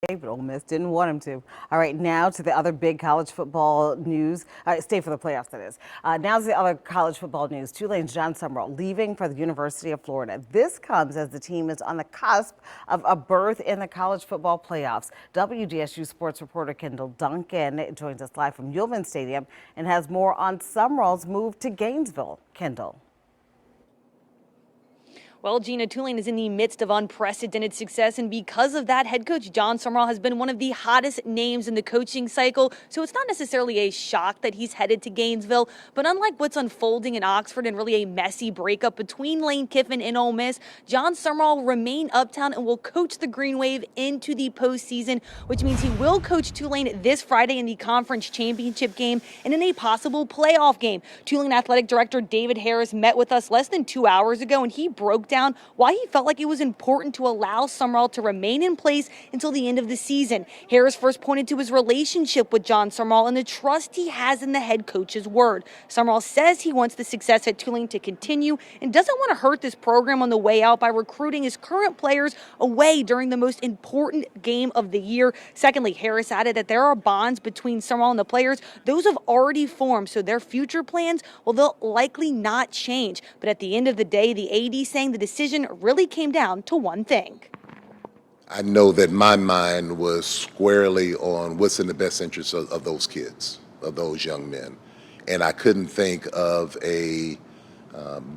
but Ole Miss didn't want him to. All right, now to the other big college football news. Stay for the playoffs, that is. Now to the other college football news. Tulane's John Sumrall leaving for the University of Florida. This comes as the team is on the cusp of a berth in the college football playoffs. WDSU sports reporter Kendall Duncan joins us live from Yulman Stadium and has more on Sumrall's move to Gainesville. Kendall. Well, Gina, Tulane is in the midst of unprecedented success, and because of that, head coach John Sumrall has been one of the hottest names in the coaching cycle, so it's not necessarily a shock that he's headed to Gainesville, but unlike what's unfolding in Oxford and really a messy breakup between Lane Kiffin and Ole Miss, John Sumrall will remain uptown and will coach the Green Wave into the postseason, which means he will coach Tulane this Friday in the conference championship game and in a possible playoff game. Tulane athletic director David Harris met with us less than 2 hours ago, and he broke down why he felt like it was important to allow Sumrall to remain in place until the end of the season. Harris first pointed to his relationship with John Sumrall and the trust he has in the head coach's word. Sumrall says he wants the success at Tulane to continue and doesn't want to hurt this program on the way out by recruiting his current players away during the most important game of the year. Secondly, Harris added that there are bonds between Sumrall and the players. Those have already formed, so their future plans, well, they'll likely not change. But at the end of the day, the AD saying the decision really came down to one thing. I know that my mind was squarely on what's in the best interest of those kids, of those young men. And I couldn't think of a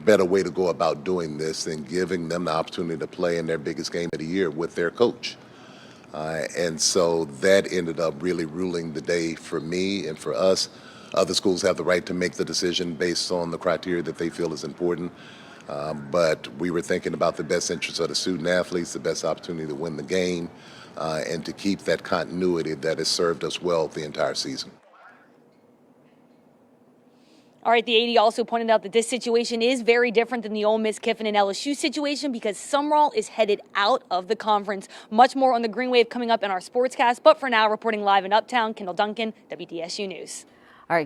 better way to go about doing this than giving them the opportunity to play in their biggest game of the year with their coach. And so that ended up really ruling the day for me and for us. Other schools have the right to make the decision based on the criteria that they feel is important. But we were thinking about the best interests of the student athletes, the best opportunity to win the game, and to keep that continuity that has served us well the entire season. All right, the AD also pointed out that this situation is very different than the Ole Miss, Kiffin, and LSU situation because Sumrall is headed out of the conference. Much more on the Green Wave coming up in our sportscast, but for now, reporting live in Uptown, Kendall Duncan, WDSU News. All right.